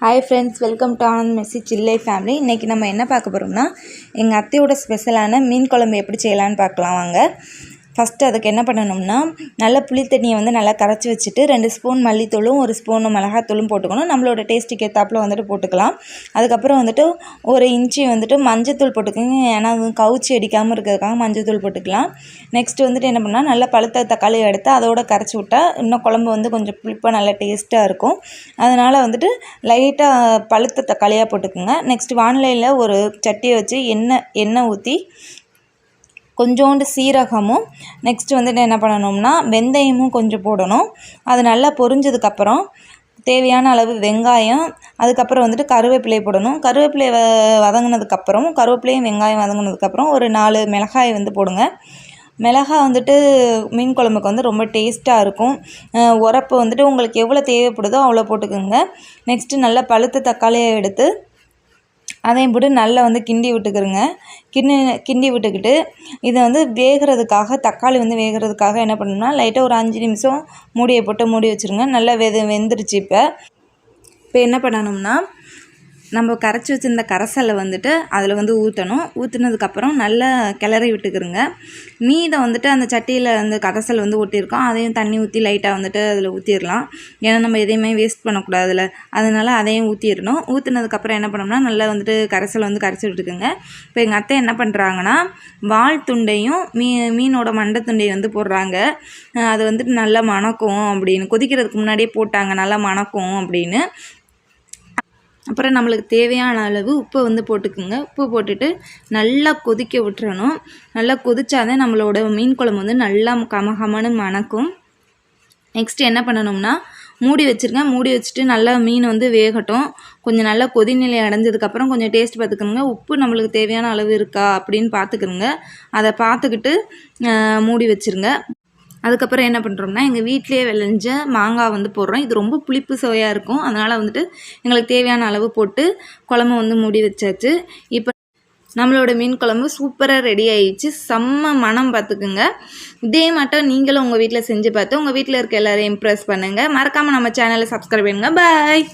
Hi friends, welcome to Anand மெஸ்ஸி சில்லை family. இன்றைக்கி நம்ம என்ன பார்க்க போகிறோம்னா, எங்கள் அத்தையோட ஸ்பெஷலான மீன் குழம்பு எப்படி செய்யலான்னு பார்க்கலாம் வாங்க. ஃபஸ்ட்டு அதுக்கு என்ன பண்ணணும்னா, நல்ல புளி தண்ணியை நல்லா கரைச்சி வச்சுட்டு 2 ஸ்பூன் மல்லித்தூளும் 1 ஸ்பூன் மிளகாத்தூளும் போட்டுக்கணும். நம்மளோட டேஸ்ட்டுக்கு ஏற்றாப்புல போட்டுக்கலாம். அதுக்கப்புறம் 1 இன்ச்சு மஞ்சத்தூள் போட்டுக்கோங்க. ஏன்னா அது கவுச்சி அடிக்காமல் இருக்கிறதுக்காக மஞ்சத்தூள் போட்டுக்கலாம். நெக்ஸ்ட்டு என்ன பண்ணால், நல்லா பழுத்த தக்காளி எடுத்து அதோட கரைச்சி விட்டால் இன்னும் குழம்பு கொஞ்சம் புளிப்பாக நல்லா டேஸ்ட்டாக இருக்கும். அதனால் லைட்டாக பழுத்த தக்காளியாக போட்டுக்கோங்க. நெக்ஸ்ட்டு வானிலையில் ஒரு சட்டியை வச்சு எண்ணெய் ஊற்றி கொஞ்சோண்டு சீரகமும் நெக்ஸ்ட்டு என்ன பண்ணணும்னா வெந்தயமும் கொஞ்சம் போடணும். அது நல்லா பொரிஞ்சதுக்கப்புறம் தேவையான அளவு வெங்காயம், அதுக்கப்புறம் கருவேப்பிலை போடணும். கருவேப்பிலை வதங்கினதுக்கப்புறம் கருவேப்பிலையும் வெங்காயம் வதங்கினதுக்கப்புறம் ஒரு 4 மிளகாய் போடுங்க. மிளகாய் மீன் குழம்புக்கு ரொம்ப டேஸ்ட்டாக இருக்கும். உரப்பு உங்களுக்கு எவ்வளோ தேவைப்படுதோ அவ்வளோ போட்டுக்கோங்க. நெக்ஸ்ட்டு நல்லா பழுத்த தக்காளியை எடுத்து அதையும் போட்டு நல்லா கிண்டி விட்டுக்கிறங்க. கிண்டி விட்டுக்கிட்டு இதை வேகிறதுக்காக தக்காளி வேகிறதுக்காக என்ன பண்ணணும்னா, லைட்டாக ஒரு 5 நிமிஷம் மூடியை போட்டு மூடி வச்சுருங்க. நல்லா வெந்துருச்சு. இப்போ என்ன பண்ணணும்னா, நம்ம கரைச்சி வச்சுருந்த கரைசலை அதில் ஊற்றணும். ஊற்றுனதுக்கப்புறம் நல்லா கிளறி விட்டுக்கிறோங்க. மீதம் அந்த சட்டியில் கரைசல் ஒட்டியிருக்கோம். அதையும் தண்ணி ஊற்றி லைட்டாக அதில் ஊற்றிடலாம். ஏன்னா நம்ம எதையுமே வேஸ்ட் பண்ணக்கூடாதுல, அதனால் அதையும் ஊற்றிடணும். ஊற்றுனதுக்கப்புறம் என்ன பண்ணோம்னா, நல்லா கரைசல் கரைச்சி விட்டுக்குங்க. இப்போ எங்கள் அத்தை என்ன பண்ணுறாங்கன்னா, வால் துண்டையும் மீனோட மண்டை துண்டையும் போடுறாங்க. அது நல்லா மணக்கும் அப்படின்னு, கொதிக்கிறதுக்கு முன்னாடியே போட்டாங்க, நல்லா மணக்கும் அப்படின்னு. அப்புறம் நம்மளுக்கு தேவையான அளவு உப்பு போட்டுக்குங்க. உப்பு போட்டுட்டு நல்லா கொதிக்க விட்டுறணும். நல்லா கொதிச்சாதான் நம்மளோட மீன் குழம்பு நல்லா கமகமன்னு மணக்கும். நெக்ஸ்ட்டு என்ன பண்ணணும்னா, மூடி வச்சுருங்க. மூடி வச்சுட்டு நல்லா மீன் வேகட்டும். கொஞ்சம் நல்லா கொதிநிலை அடைஞ்சதுக்கப்புறம் கொஞ்சம் டேஸ்ட் பார்த்துக்கணுங்க. உப்பு நம்மளுக்கு தேவையான அளவு இருக்கா அப்படின்னு பார்த்துக்கணுங்க. அதை பார்த்துக்கிட்டு மூடி வச்சுருங்க. அதுக்கப்புறம் என்ன பண்ணுறோம்னா, எங்கள் வீட்டிலேயே விளைஞ்ச மாங்காய் போடுறோம். இது ரொம்ப புளிப்பு சுவையாக இருக்கும். அதனால் எங்களுக்கு தேவையான அளவு போட்டு குழம்பு மூடி வச்சாச்சு. இப்போ நம்மளோட மீன் குழம்பு சூப்பராக ரெடி ஆயிடுச்சு. செம்ம மனம் பார்த்துக்குங்க. இதே மட்டும் நீங்களும் உங்கள் வீட்டில் செஞ்சு பார்த்து உங்கள் வீட்டில் இருக்க எல்லோரையும் இம்ப்ரெஸ் பண்ணுங்கள். மறக்காமல் நம்ம சேனலை சப்ஸ்கிரைப் பண்ணுங்கள். பாய்.